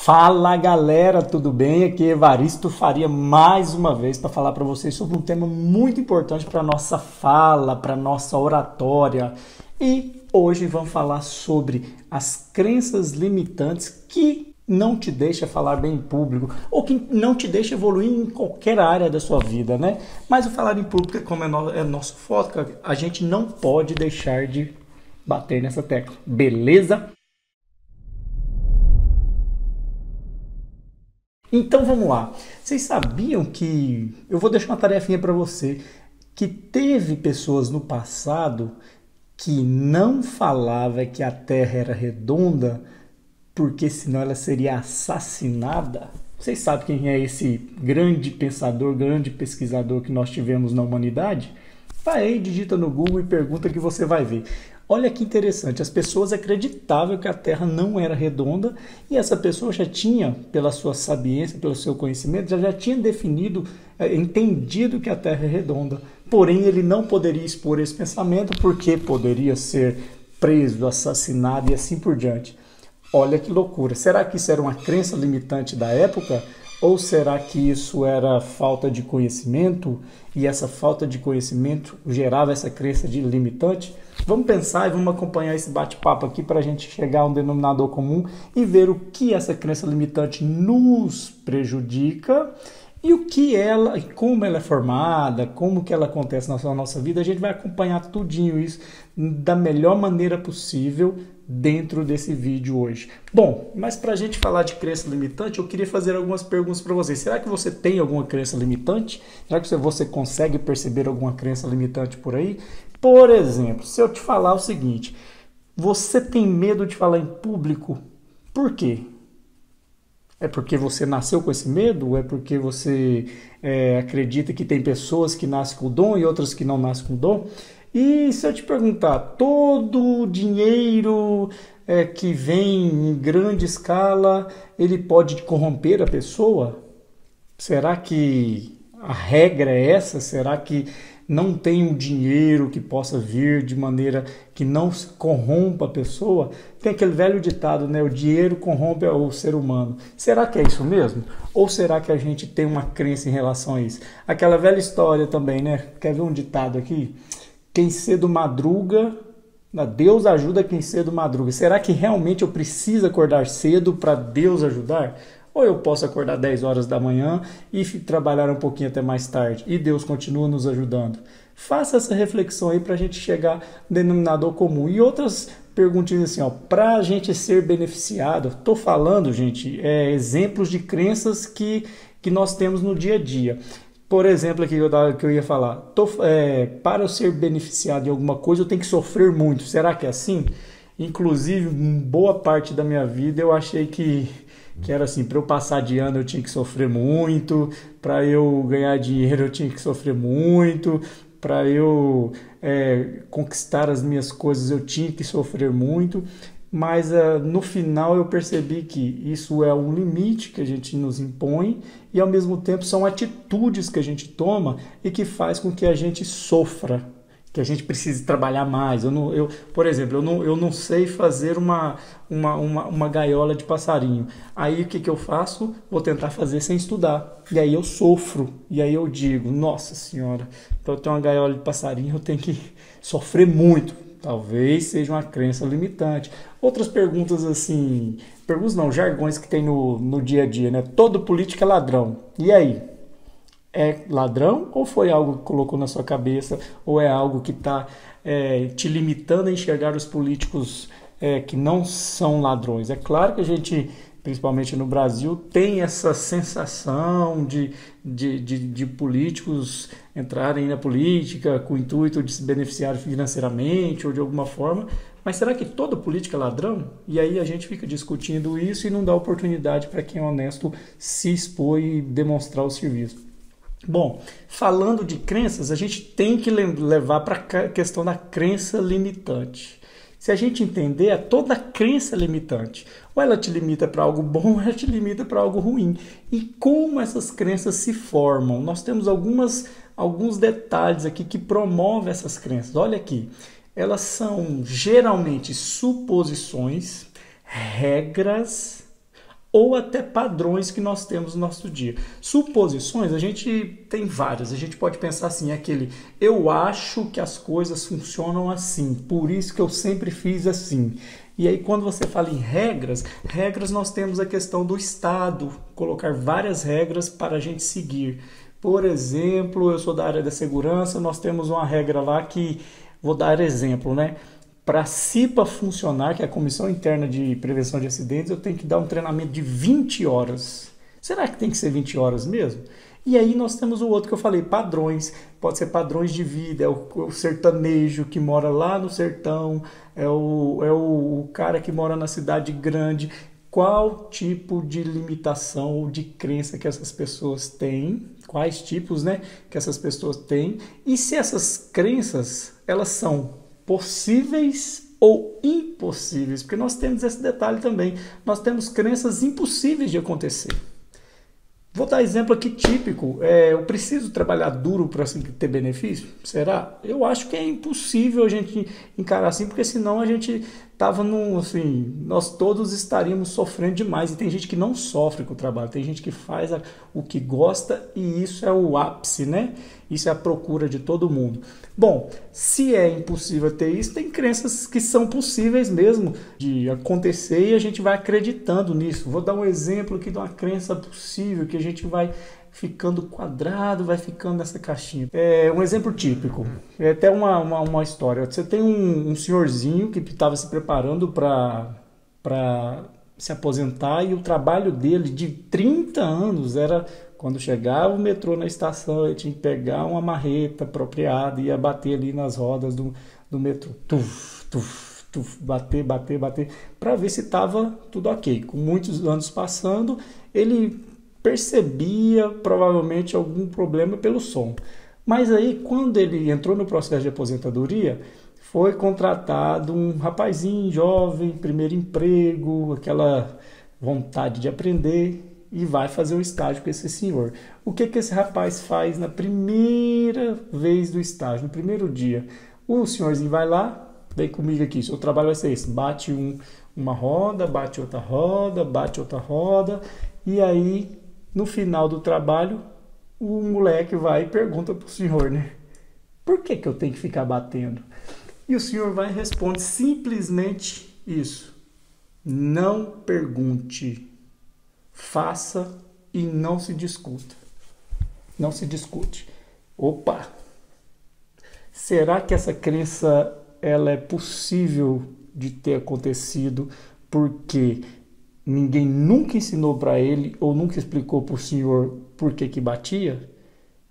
Fala galera, tudo bem? Aqui é Evaristo Faria mais uma vez para falar para vocês sobre um tema muito importante para nossa fala, para nossa oratória. E hoje vamos falar sobre as crenças limitantes que não te deixam falar bem em público ou que não te deixam evoluir em qualquer área da sua vida, né? Mas o falar em público, como é nosso foco, a gente não pode deixar de bater nessa tecla, beleza? Então vamos lá. Vocês sabiam que eu vou deixar uma tarefinha para você que teve pessoas no passado que não falava que a Terra era redonda porque senão ela seria assassinada? Vocês sabem quem é esse grande pensador, grande pesquisador que nós tivemos na humanidade? Vai aí, digita no Google e pergunta que você vai ver. Olha que interessante, as pessoas acreditavam que a Terra não era redonda e essa pessoa já tinha, pela sua sabiência, pelo seu conhecimento, já tinha definido, entendido que a Terra é redonda. Porém, ele não poderia expor esse pensamento porque poderia ser preso, assassinado e assim por diante. Olha que loucura. Será que isso era uma crença limitante da época? Ou será que isso era falta de conhecimento e essa falta de conhecimento gerava essa crença de limitante? Vamos pensar e vamos acompanhar esse bate-papo aqui para a gente chegar a um denominador comum e ver o que essa crença limitante nos prejudica e o que ela, como ela é formada, como que ela acontece na nossa vida. A gente vai acompanhar tudinho isso da melhor maneira possível dentro desse vídeo hoje. Bom, mas para a gente falar de crença limitante, eu queria fazer algumas perguntas para vocês. Será que você tem alguma crença limitante? Será que você consegue perceber alguma crença limitante por aí? Por exemplo, se eu te falar o seguinte, você tem medo de falar em público? Por quê? É porque você nasceu com esse medo? É porque você acredita que tem pessoas que nascem com o dom e outras que não nascem com o dom? E se eu te perguntar, todo o dinheiro que vem em grande escala, ele pode corromper a pessoa? Será que a regra é essa? Será que não tem um dinheiro que possa vir de maneira que não se corrompa a pessoa? Tem aquele velho ditado, né? O dinheiro corrompe o ser humano. Será que é isso mesmo? Ou será que a gente tem uma crença em relação a isso? Aquela velha história também, né? Quer ver um ditado aqui? Quem cedo madruga, Deus ajuda quem cedo madruga. Será que realmente eu preciso acordar cedo para Deus ajudar? Ou eu posso acordar 10 horas da manhã e trabalhar um pouquinho até mais tarde e Deus continua nos ajudando? Faça essa reflexão aí para a gente chegar no denominador comum. E outras perguntinhas assim, para a gente ser beneficiado, estou falando, gente, exemplos de crenças que nós temos no dia a dia. Por exemplo, aqui que eu ia falar, para eu ser beneficiado de alguma coisa, eu tenho que sofrer muito. Será que é assim? Inclusive, boa parte da minha vida eu achei que era assim, para eu passar de ano eu tinha que sofrer muito, para eu ganhar dinheiro eu tinha que sofrer muito, para eu conquistar as minhas coisas eu tinha que sofrer muito. Mas no final eu percebi que isso é um limite que a gente nos impõe e ao mesmo tempo são atitudes que a gente toma e que faz com que a gente sofra, que a gente precise trabalhar mais. Por exemplo, eu não sei fazer uma gaiola de passarinho. Aí o que eu faço? Vou tentar fazer sem estudar. E aí eu sofro. E aí eu digo, nossa senhora, para eu ter uma gaiola de passarinho eu tenho que sofrer muito. Talvez seja uma crença limitante. Outras perguntas assim, jargões que tem no dia a dia, né? Todo político é ladrão. E aí? É ladrão ou foi algo que colocou na sua cabeça ou é algo que está te limitando a enxergar os políticos que não são ladrões? É claro que a gente, principalmente no Brasil, tem essa sensação de políticos entrarem na política com o intuito de se beneficiar financeiramente ou de alguma forma, mas será que todo político é ladrão? E aí a gente fica discutindo isso e não dá oportunidade para quem é honesto se expor e demonstrar o serviço. Bom, falando de crenças, a gente tem que levar para a questão da crença limitante. Se a gente entender, toda crença limitante, ou ela te limita para algo bom, ou ela te limita para algo ruim. E como essas crenças se formam? Nós temos alguns detalhes aqui que promovem essas crenças. Olha aqui, elas são geralmente suposições, regras ou até padrões que nós temos no nosso dia. Suposições, a gente tem várias. A gente pode pensar assim, eu acho que as coisas funcionam assim, por isso que eu sempre fiz assim. E aí quando você fala em regras nós temos a questão do Estado, colocar várias regras para a gente seguir. Por exemplo, eu sou da área da segurança, nós temos uma regra lá que, vou dar exemplo, né? Para a CIPA funcionar, que é a Comissão Interna de Prevenção de Acidentes, eu tenho que dar um treinamento de 20 horas. Será que tem que ser 20 horas mesmo? E aí nós temos o outro que eu falei, padrões. Pode ser padrões de vida, é o sertanejo que mora lá no sertão, é o cara que mora na cidade grande. Qual tipo de limitação ou de crença que essas pessoas têm? Quais tipos, né, que essas pessoas têm? E se essas crenças, elas são possíveis ou impossíveis, porque nós temos esse detalhe também, nós temos crenças impossíveis de acontecer. Vou dar exemplo aqui típico, eu preciso trabalhar duro para ter benefício? Será? Eu acho que é impossível a gente encarar assim, porque senão a gente estava nós todos estaríamos sofrendo demais, e tem gente que não sofre com o trabalho, tem gente que faz o que gosta, e isso é o ápice, né? Isso é a procura de todo mundo. Bom, se é impossível ter isso, tem crenças que são possíveis mesmo de acontecer e a gente vai acreditando nisso. Vou dar um exemplo aqui de uma crença possível, que a gente vai ficando quadrado, vai ficando nessa caixinha. Um exemplo típico, é até uma história. Você tem um senhorzinho que estava se preparando para se aposentar, e o trabalho dele de 30 anos era, quando chegava o metrô na estação, ele tinha que pegar uma marreta apropriada e ia bater ali nas rodas do metrô. Tuf, tuf, tuf, bater, para ver se estava tudo ok. Com muitos anos passando, ele percebia provavelmente algum problema pelo som. Mas aí, quando ele entrou no processo de aposentadoria, foi contratado um rapazinho jovem, primeiro emprego, aquela vontade de aprender, e vai fazer um estágio com esse senhor. O que esse rapaz faz na primeira vez do estágio, no primeiro dia? O senhorzinho vai lá, vem comigo aqui, seu trabalho vai ser esse, bate uma roda, bate outra roda, e aí, no final do trabalho, o moleque vai e pergunta pro senhor, né? Por que eu tenho que ficar batendo? E o senhor vai e responde simplesmente isso: não pergunte, faça e não se discuta. Não se discute. Opa! Será que essa crença ela é possível de ter acontecido porque ninguém nunca ensinou para ele ou nunca explicou para o senhor por que batia?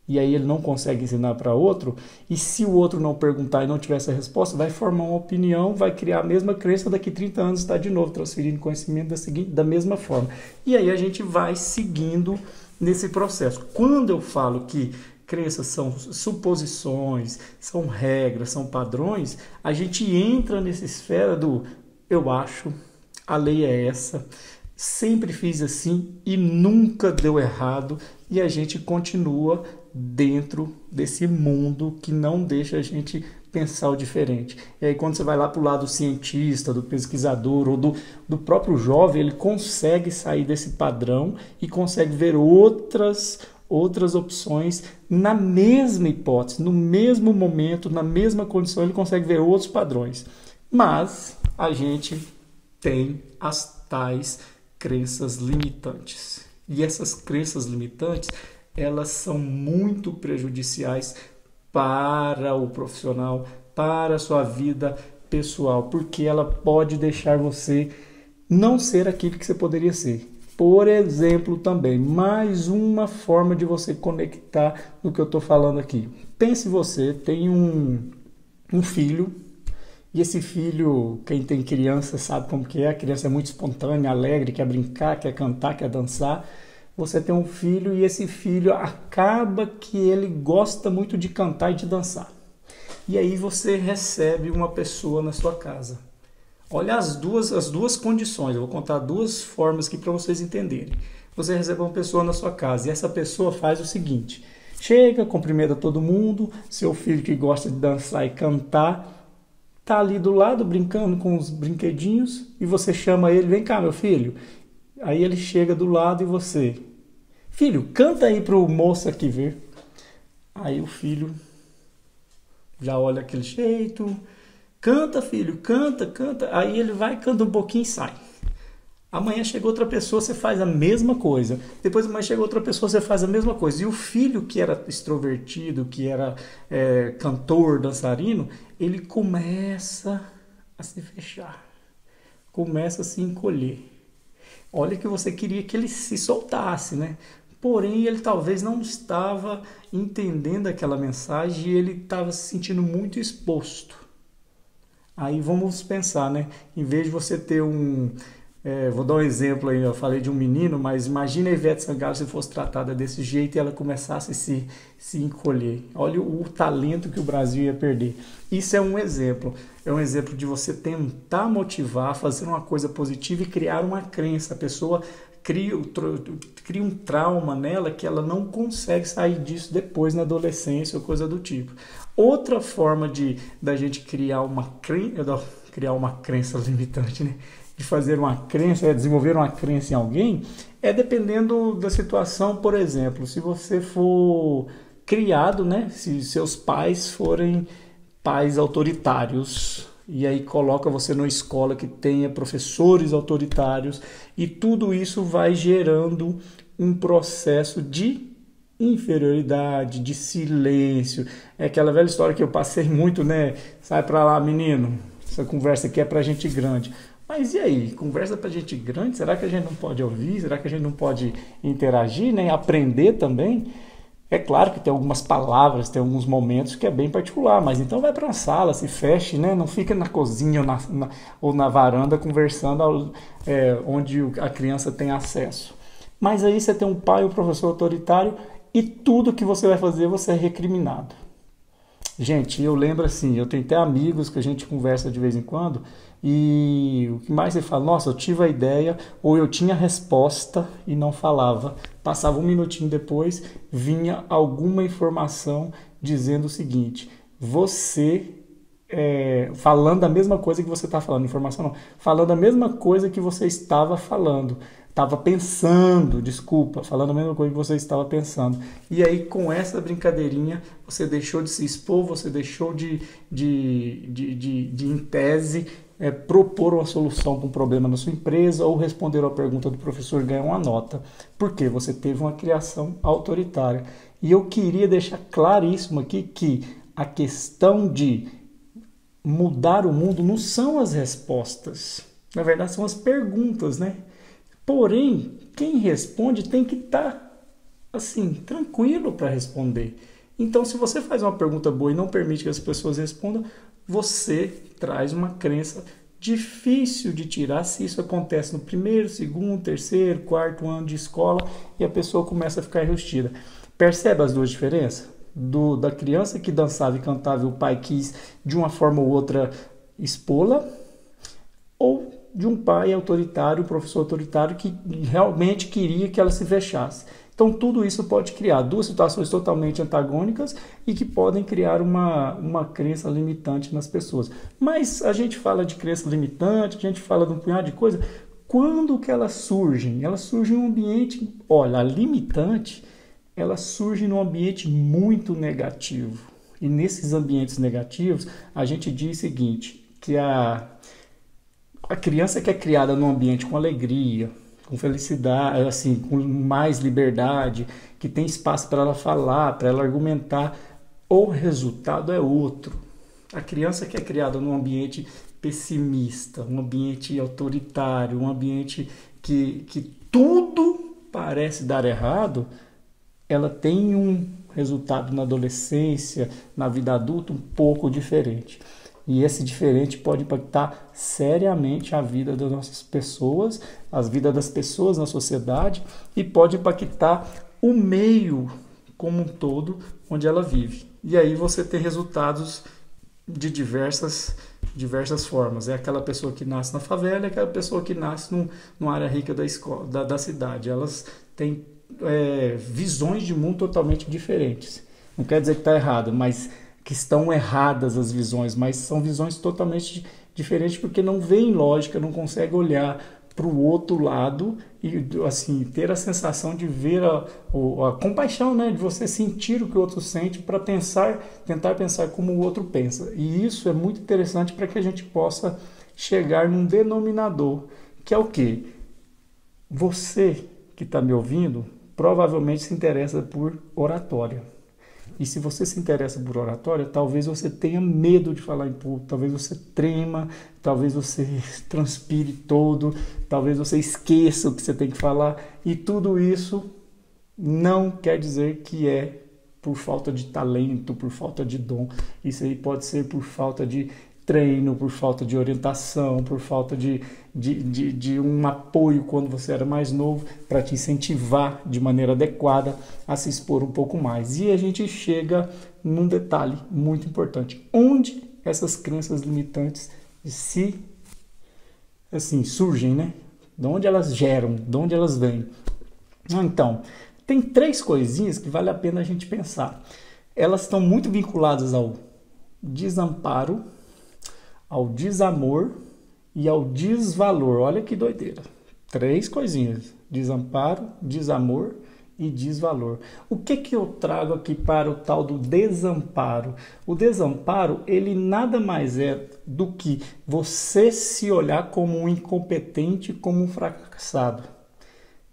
E aí ele não consegue ensinar para outro, e se o outro não perguntar e não tiver essa resposta, vai formar uma opinião, vai criar a mesma crença, daqui 30 anos está de novo transferindo conhecimento da mesma forma. E aí a gente vai seguindo nesse processo. Quando eu falo que crenças são suposições, são regras, são padrões, a gente entra nessa esfera do eu acho, a lei é essa, sempre fiz assim e nunca deu errado, e a gente continua dentro desse mundo que não deixa a gente pensar o diferente. E aí quando você vai lá para o lado cientista, do pesquisador ou do próprio jovem, ele consegue sair desse padrão e consegue ver outras opções na mesma hipótese, no mesmo momento, na mesma condição, ele consegue ver outros padrões. Mas a gente tem as tais crenças limitantes. E essas crenças limitantes, elas são muito prejudiciais para o profissional, para a sua vida pessoal, porque ela pode deixar você não ser aquilo que você poderia ser. Por exemplo, também, mais uma forma de você conectar no que eu estou falando aqui. Pense você, tem um filho, e esse filho, quem tem criança sabe como que é, a criança é muito espontânea, alegre, quer brincar, quer cantar, quer dançar. Você tem um filho e esse filho acaba que ele gosta muito de cantar e de dançar. E aí você recebe uma pessoa na sua casa. Olha as duas condições, eu vou contar duas formas aqui para vocês entenderem. Você recebe uma pessoa na sua casa e essa pessoa faz o seguinte: chega, cumprimenta todo mundo, seu filho que gosta de dançar e cantar, tá ali do lado brincando com os brinquedinhos, e você chama ele: vem cá, meu filho. Aí ele chega do lado e você, filho, canta aí pro moço aqui ver. Aí o filho já olha aquele jeito, canta filho, canta, canta. Aí ele vai, canta um pouquinho e sai. Amanhã chega outra pessoa, você faz a mesma coisa. Depois amanhã chega outra pessoa, você faz a mesma coisa. E o filho que era extrovertido, que era cantor, dançarino, ele começa a se fechar. Começa a se encolher. Olha que você queria que ele se soltasse, né? Porém, ele talvez não estava entendendo aquela mensagem e ele estava se sentindo muito exposto. Aí vamos pensar, né? Em vez de você ter vou dar um exemplo aí, eu falei de um menino, mas imagina a Ivete Sangalo se fosse tratada desse jeito e ela começasse a se encolher. Olha o talento que o Brasil ia perder. Isso é um exemplo de você tentar motivar, fazer uma coisa positiva e criar uma crença. A pessoa cria um trauma nela que ela não consegue sair disso depois na adolescência ou coisa do tipo. Outra forma da gente criar uma crença limitante, né? De fazer uma crença, desenvolver uma crença em alguém, é dependendo da situação. Por exemplo, se você for criado, né? Se seus pais forem pais autoritários, e aí coloca você numa escola que tenha professores autoritários, e tudo isso vai gerando um processo de inferioridade, de silêncio. É aquela velha história que eu passei muito, né? Sai pra lá, menino, essa conversa aqui é pra gente grande. Mas e aí, conversa pra gente grande, será que a gente não pode ouvir? Será que a gente não pode interagir, né? Aprender também? É claro que tem algumas palavras, tem alguns momentos que é bem particular, mas então vai para uma sala, se feche, né? Não fica na cozinha ou na varanda conversando onde a criança tem acesso. Mas aí você tem um pai ou um professor autoritário e tudo que você vai fazer você é recriminado. Gente, eu lembro assim, eu tenho até amigos que a gente conversa de vez em quando e o que mais você fala, nossa, eu tive a ideia ou eu tinha a resposta e não falava. Passava um minutinho depois, vinha alguma informação dizendo o seguinte, você falando a mesma coisa que você está falando, informação não, falando a mesma coisa que você estava falando. Estava pensando, falando a mesma coisa que você estava pensando. E aí, com essa brincadeirinha, você deixou de se expor, você deixou de em tese, propor uma solução para um problema na sua empresa ou responder a pergunta do professor e ganhar uma nota. Porque você teve uma criação autoritária. E eu queria deixar claríssimo aqui que a questão de mudar o mundo não são as respostas. Na verdade, são as perguntas, né? Porém, quem responde tem que estar assim, tranquilo para responder. Então, se você faz uma pergunta boa e não permite que as pessoas respondam, você traz uma crença difícil de tirar se isso acontece no primeiro, segundo, terceiro, quarto ano de escola e a pessoa começa a ficar enrustida. Percebe as duas diferenças? Da criança que dançava e cantava e o pai quis de uma forma ou outra expô-la, ou de um pai autoritário, um professor autoritário que realmente queria que ela se fechasse. Então tudo isso pode criar duas situações totalmente antagônicas e que podem criar uma crença limitante nas pessoas. Mas a gente fala de crença limitante, a gente fala de um punhado de coisa. Quando que elas surgem? Elas surgem em um ambiente, olha, a limitante, ela surge num ambiente muito negativo. E nesses ambientes negativos, a gente diz o seguinte, que a criança que é criada num ambiente com alegria, com felicidade, assim, com mais liberdade, que tem espaço para ela falar, para ela argumentar, o resultado é outro. A criança que é criada num ambiente pessimista, um ambiente autoritário, um ambiente que tudo parece dar errado, ela tem um resultado na adolescência, na vida adulta, um pouco diferente. E esse diferente pode impactar seriamente a vida das nossas pessoas, as vidas das pessoas na sociedade e pode impactar o meio como um todo onde ela vive. E aí você tem resultados de diversas formas. É aquela pessoa que nasce na favela, é aquela pessoa que nasce numa área rica da cidade. Elas têm visões de mundo totalmente diferentes. Não quer dizer que está errado, mas que estão erradas as visões, mas são visões totalmente diferentes porque não veem lógica, não conseguem olhar para o outro lado e assim ter a sensação de ver a compaixão, né, de você sentir o que o outro sente para tentar pensar como o outro pensa. E isso é muito interessante para que a gente possa chegar num denominador, que é o quê? Você que está me ouvindo provavelmente se interessa por oratória. E se você se interessa por oratória, talvez você tenha medo de falar em público, talvez você trema, talvez você transpire todo, talvez você esqueça o que você tem que falar. E tudo isso não quer dizer que é por falta de talento, por falta de dom. Isso aí pode ser por falta de treino, por falta de orientação, por falta de um apoio quando você era mais novo para te incentivar de maneira adequada a se expor um pouco mais. E a gente chega num detalhe muito importante, onde essas crenças limitantes surgem, né? De onde elas geram, de onde elas vêm. Então, tem 3 coisinhas que vale a pena a gente pensar. Elas estão muito vinculadas ao desamparo, ao desamor e ao desvalor. Olha que doideira. 3 coisinhas: desamparo, desamor e desvalor. O que eu trago aqui para o tal do desamparo? O desamparo, ele nada mais é do que você se olhar como um incompetente, como um fracassado.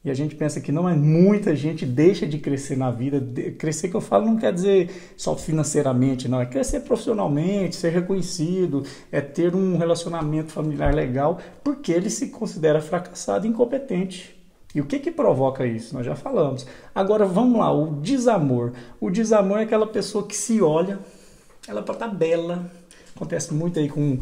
E a gente pensa que não, mas muita gente deixa de crescer na vida. Crescer, que eu falo, não quer dizer só financeiramente, não. É crescer profissionalmente, ser reconhecido, é ter um relacionamento familiar legal, porque ele se considera fracassado e incompetente. E o que provoca isso? Nós já falamos. Agora vamos lá, o desamor. O desamor é aquela pessoa que se olha, ela pode estar bela. Acontece muito aí com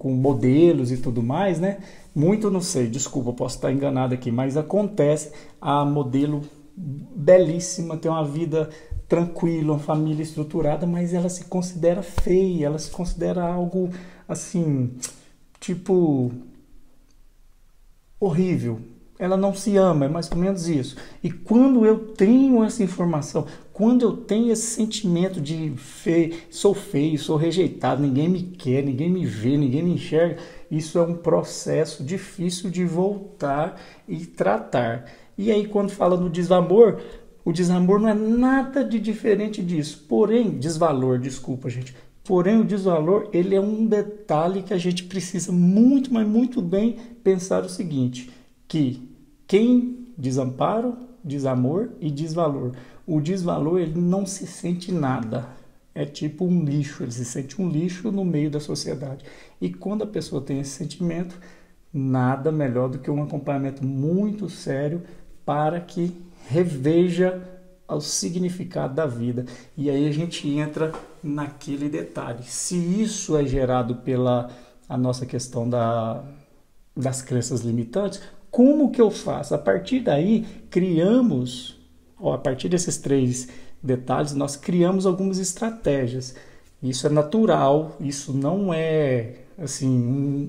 modelos e tudo mais, né? Muito, não sei, desculpa, posso estar enganado aqui, mas acontece, a modelo belíssima, tem uma vida tranquila, uma família estruturada, mas ela se considera feia, ela se considera algo assim, tipo, horrível. Ela não se ama, é mais ou menos isso. E quando eu tenho essa informação, quando eu tenho esse sentimento de sou feio, sou rejeitado, ninguém me quer, ninguém me vê, ninguém me enxerga, isso é um processo difícil de voltar e tratar. E aí quando fala no desamor, o desamor não é nada de diferente disso. Porém, desvalor, desculpa gente, porém o desvalor, ele é um detalhe que a gente precisa muito, mas muito bem pensar o seguinte, que quem desamparo, desamor e desvalor. O desvalor, ele não se sente nada. É tipo um lixo, ele se sente um lixo no meio da sociedade. E quando a pessoa tem esse sentimento, nada melhor do que um acompanhamento muito sério para que reveja o significado da vida. E aí a gente entra naquele detalhe. Se isso é gerado pela a nossa questão das crenças limitantes, como que eu faço? A partir daí, a partir desses 3 detalhes, nós criamos algumas estratégias. Isso é natural, isso não é assim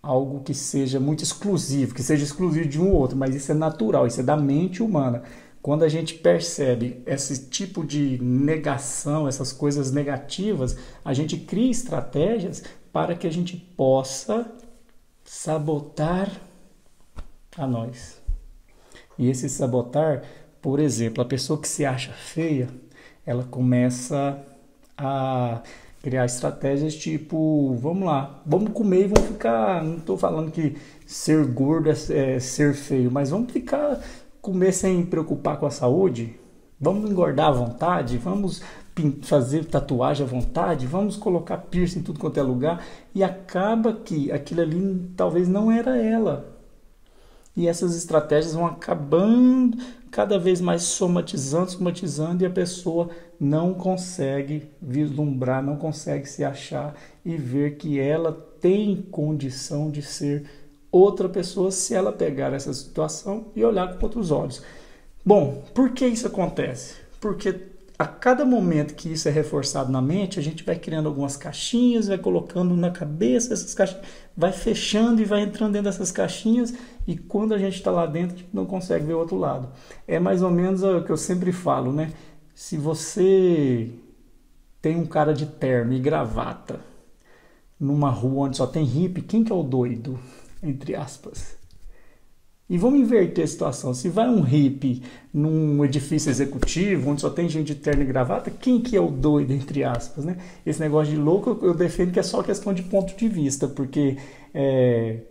algo que seja muito exclusivo, que seja exclusivo de um ou outro, mas isso é natural, isso é da mente humana. Quando a gente percebe esse tipo de negação, essas coisas negativas, a gente cria estratégias para que a gente possa sabotar a nós. E esse sabotar, por exemplo, a pessoa que se acha feia, ela começa a criar estratégias tipo, vamos lá, vamos comer e vamos ficar, não estou falando que ser gordo é ser feio, mas vamos comer sem preocupar com a saúde, vamos engordar à vontade, vamos fazer tatuagem à vontade, vamos colocar piercing em tudo quanto é lugar, e acaba que aquilo ali talvez não era ela. E essas estratégias vão acabando, cada vez mais somatizando, e a pessoa não consegue vislumbrar, não consegue se achar e ver que ela tem condição de ser outra pessoa se ela pegar essa situação e olhar com outros olhos. Bom, por que isso acontece? Porque a cada momento que isso é reforçado na mente, a gente vai criando algumas caixinhas, vai colocando na cabeça essas caixinhas, vai fechando e vai entrando dentro dessas caixinhas, e quando a gente está lá dentro, a gente não consegue ver o outro lado. É mais ou menos o que eu sempre falo, né? Se você tem um cara de terno e gravata numa rua onde só tem hippie, quem que é o doido? entre aspas. E vamos inverter a situação. Se vai um hippie num edifício executivo, onde só tem gente de terno e gravata, quem que é o doido, entre aspas, né? Esse negócio de louco, eu defendo que é só questão de ponto de vista, porque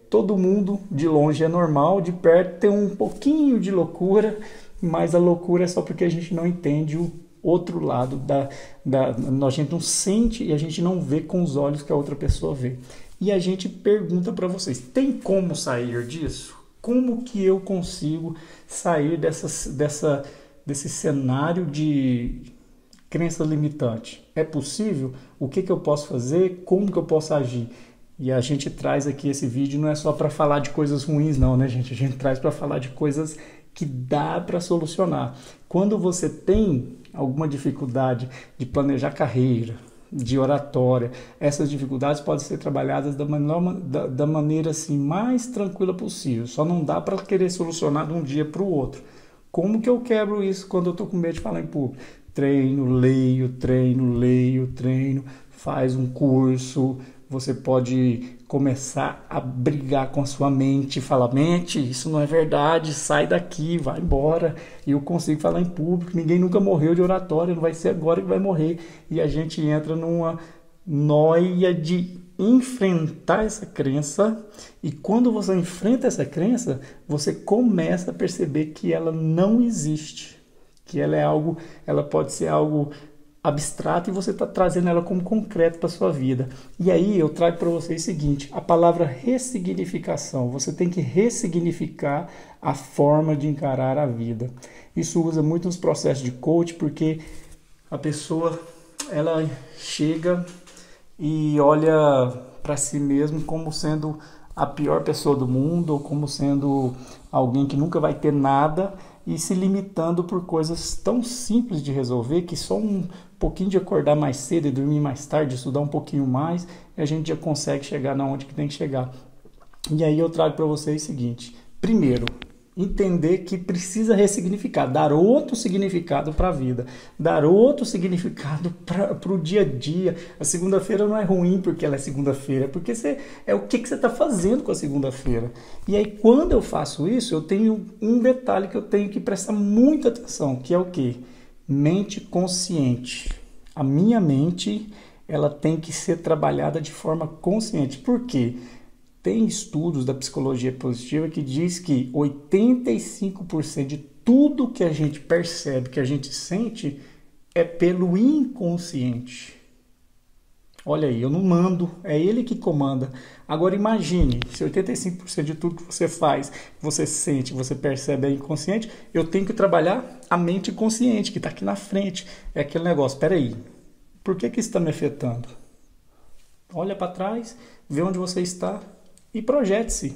todo mundo de longe é normal, de perto tem um pouquinho de loucura, mas a loucura é só porque a gente não entende o outro lado, a gente não sente e a gente não vê com os olhos que a outra pessoa vê. E a gente pergunta para vocês, tem como sair disso? Como que eu consigo sair desse cenário de crença limitante? É possível? O que eu posso fazer? Como que eu posso agir? E a gente traz aqui esse vídeo, não é só para falar de coisas ruins não, né, gente? A gente traz para falar de coisas que dá para solucionar. Quando você tem alguma dificuldade de planejar carreira, de oratória, essas dificuldades podem ser trabalhadas da maneira assim, mais tranquila possível. Só não dá para querer solucionar de um dia para o outro. Como que eu quebro isso quando eu estou com medo de falar em público? Treino, leio, faz um curso. Você pode começar a brigar com a sua mente, falar, mente, isso não é verdade, sai daqui, vai embora, e eu consigo falar em público, ninguém nunca morreu de oratória, não vai ser agora que vai morrer, e a gente entra numa noia de enfrentar essa crença, e quando você enfrenta essa crença, você começa a perceber que ela não existe, que ela pode ser algo abstrato e você está trazendo ela como concreto para a sua vida. E aí eu trago para vocês o seguinte, a palavra ressignificação. Você tem que ressignificar a forma de encarar a vida. Isso usa muito nos processos de coach, porque a pessoa ela chega e olha para si mesmo como sendo a pior pessoa do mundo, ou como sendo alguém que nunca vai ter nada, e se limitando por coisas tão simples de resolver, que só um pouquinho de acordar mais cedo e dormir mais tarde, estudar um pouquinho mais, e a gente já consegue chegar na onde que tem que chegar. E aí eu trago para vocês o seguinte, primeiro, entender que precisa ressignificar, dar outro significado para a vida, dar outro significado para o dia a dia. A segunda-feira não é ruim porque ela é segunda-feira, porque é o que você está fazendo com a segunda-feira. E aí quando eu faço isso, eu tenho um detalhe que eu tenho que prestar muita atenção, que é o quê? Mente consciente. A minha mente, ela tem que ser trabalhada de forma consciente. Por quê? Tem estudos da psicologia positiva que diz que 85% de tudo que a gente percebe, que a gente sente, é pelo inconsciente. Olha aí, eu não mando, é ele que comanda. Agora imagine, se 85% de tudo que você faz, você sente, você percebe é inconsciente, eu tenho que trabalhar a mente consciente, que está aqui na frente. É aquele negócio, peraí, por que isso está me afetando? Olha para trás, vê onde você está, e projete-se,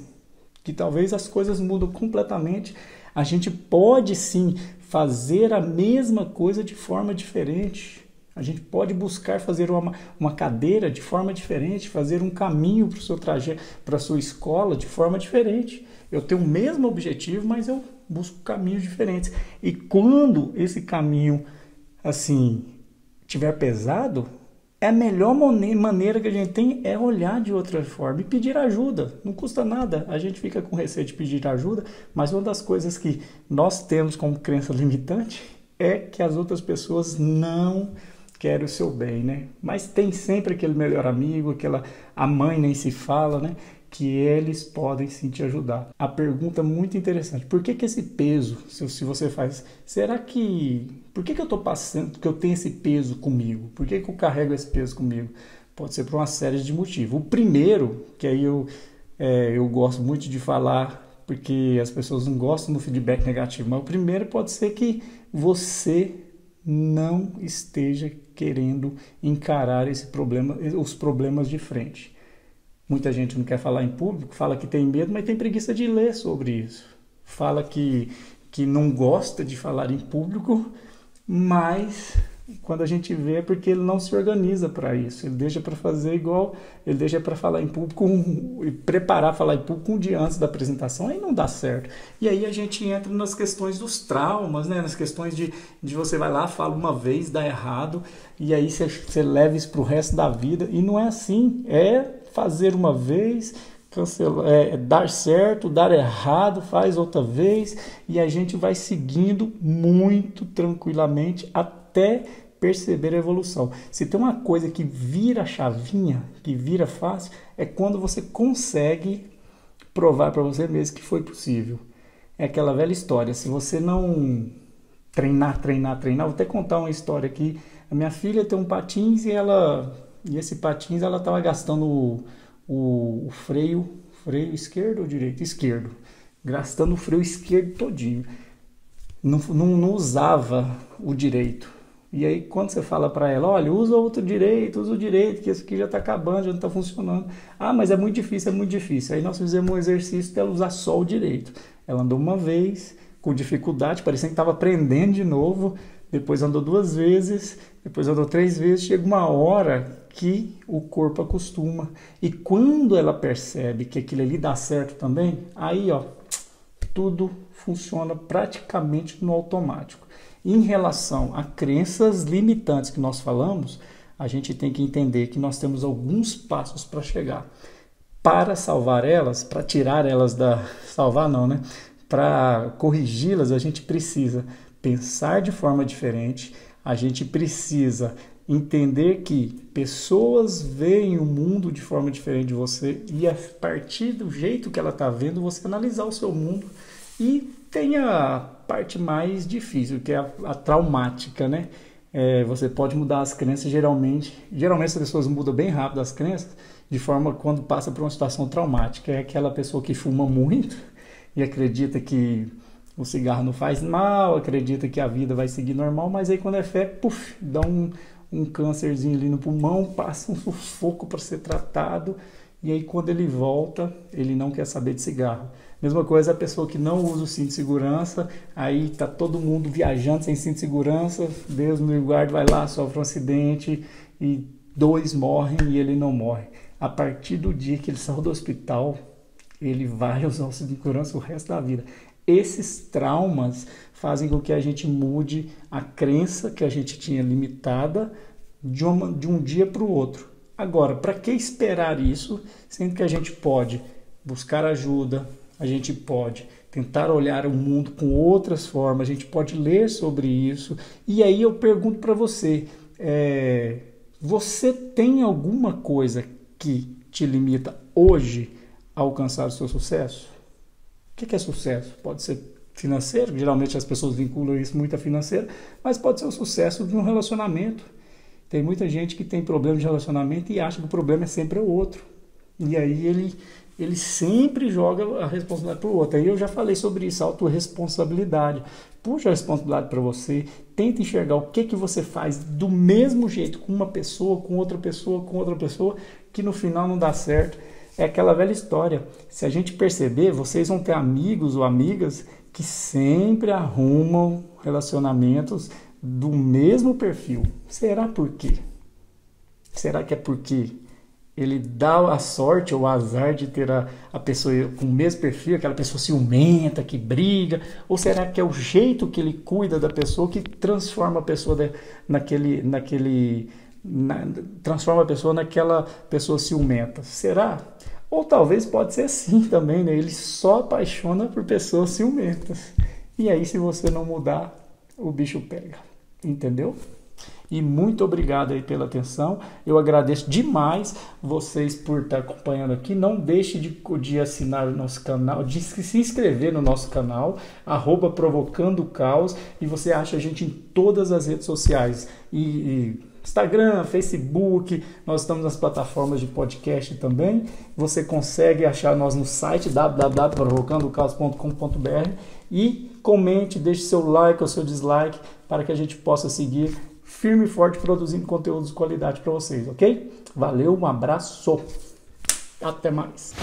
que talvez as coisas mudam completamente. A gente pode sim fazer a mesma coisa de forma diferente. A gente pode buscar fazer uma cadeira de forma diferente, fazer um caminho para o seu trajeto, para a sua escola de forma diferente. Eu tenho o mesmo objetivo, mas eu busco caminhos diferentes. E quando esse caminho assim tiver pesado, a melhor maneira que a gente tem é olhar de outra forma e pedir ajuda. Não custa nada. A gente fica com receio de pedir ajuda, mas uma das coisas que nós temos como crença limitante é que as outras pessoas não querem o seu bem, né? Mas tem sempre aquele melhor amigo, a mãe nem se fala, né? Que eles podem sim te ajudar. A pergunta muito interessante, por que esse peso, se você faz, por que eu estou passando, que eu tenho esse peso comigo? Por que eu carrego esse peso comigo? Pode ser por uma série de motivos. O primeiro, que aí eu gosto muito de falar, porque as pessoas não gostam do feedback negativo, mas o primeiro pode ser que você não esteja querendo encarar os problemas de frente. Muita gente não quer falar em público, fala que tem medo, mas tem preguiça de ler sobre isso. Fala que não gosta de falar em público, mas quando a gente vê é porque ele não se organiza para isso. Ele deixa para fazer igual, ele deixa para falar em público e preparar falar em público um dia antes da apresentação, aí não dá certo. E aí a gente entra nas questões dos traumas, né? Nas questões de você vai lá, fala uma vez, dá errado, e aí você leva isso para o resto da vida. E não é assim, é fazer uma vez, dar certo, dar errado, faz outra vez, e a gente vai seguindo muito tranquilamente até perceber a evolução. Se tem uma coisa que vira chavinha, que vira fácil, é quando você consegue provar para você mesmo que foi possível. É aquela velha história, se você não treinar, vou até contar uma história aqui. A minha filha tem um patins e esse patins ela estava gastando o freio esquerdo ou direito? Esquerdo. Gastando o freio esquerdo todinho. Não usava o direito. E aí quando você fala para ela, olha, usa o direito, que esse aqui já está acabando, já não está funcionando. Ah, mas é muito difícil. Aí nós fizemos um exercício dela usar só o direito. Ela andou uma vez, com dificuldade, parecia que estava aprendendo de novo, depois andou 2 vezes, depois andou 3 vezes, chega uma hora que o corpo acostuma. E quando ela percebe que aquilo ali dá certo também, aí ó, tudo funciona praticamente no automático. Em relação a crenças limitantes que nós falamos, a gente tem que entender que nós temos alguns passos para chegar. Para salvar elas, para tirar elas da... Salvar não, né? Para corrigi-las, a gente precisa pensar de forma diferente, a gente precisa entender que pessoas veem o mundo de forma diferente de você e a partir do jeito que ela está vendo, você analisar o seu mundo. E tem a parte mais difícil, que é a traumática, né? Você pode mudar as crenças geralmente as pessoas mudam bem rápido as crenças, de forma quando passa por uma situação traumática. É aquela pessoa que fuma muito e acredita que o cigarro não faz mal, acredita que a vida vai seguir normal, mas aí quando é fé, puf, dá um câncerzinho ali no pulmão, passa um sufoco para ser tratado, e aí quando ele volta, ele não quer saber de cigarro. Mesma coisa a pessoa que não usa o cinto de segurança, aí tá todo mundo viajando sem cinto de segurança, Deus me guarde, vai lá, sofre um acidente e 2 morrem e ele não morre. A partir do dia que ele saiu do hospital, ele vai usar o cinto de segurança o resto da vida. Esses traumas fazem com que a gente mude a crença que a gente tinha limitada de um dia para o outro. Agora, para que esperar isso, sendo que a gente pode buscar ajuda, a gente pode tentar olhar o mundo com outras formas, a gente pode ler sobre isso. E aí eu pergunto para você, você tem alguma coisa que te limita hoje a alcançar o seu sucesso? O que é sucesso? Pode ser financeiro, geralmente as pessoas vinculam isso muito a financeiro, mas pode ser o sucesso de um relacionamento. Tem muita gente que tem problema de relacionamento e acha que o problema é sempre o outro. E aí ele sempre joga a responsabilidade para o outro. Aí eu já falei sobre isso, autorresponsabilidade. Puxa a responsabilidade para você, tenta enxergar o que você faz do mesmo jeito com uma pessoa, com outra pessoa, que no final não dá certo. É aquela velha história. Se a gente perceber, vocês vão ter amigos ou amigas que sempre arrumam relacionamentos do mesmo perfil. Será por quê? Será que é porque ele dá a sorte ou o azar de ter a pessoa com o mesmo perfil, aquela pessoa ciumenta, que briga? Ou será que é o jeito que ele cuida da pessoa que transforma a pessoa transforma a pessoa naquela pessoa ciumenta? Será? Ou talvez pode ser assim também, né? Ele só apaixona por pessoas ciumentas. E aí, se você não mudar, o bicho pega. Entendeu? E muito obrigado aí pela atenção. Eu agradeço demais vocês por estar acompanhando aqui. Não deixe de assinar o nosso canal, de se inscrever no nosso canal, @ProvocandоCaos. E você acha a gente em todas as redes sociais. Instagram, Facebook, nós estamos nas plataformas de podcast também. Você consegue achar nós no site www.provocandocaos.com.br e comente, deixe seu like ou seu dislike para que a gente possa seguir firme e forte produzindo conteúdos de qualidade para vocês, ok? Valeu, um abraço, até mais.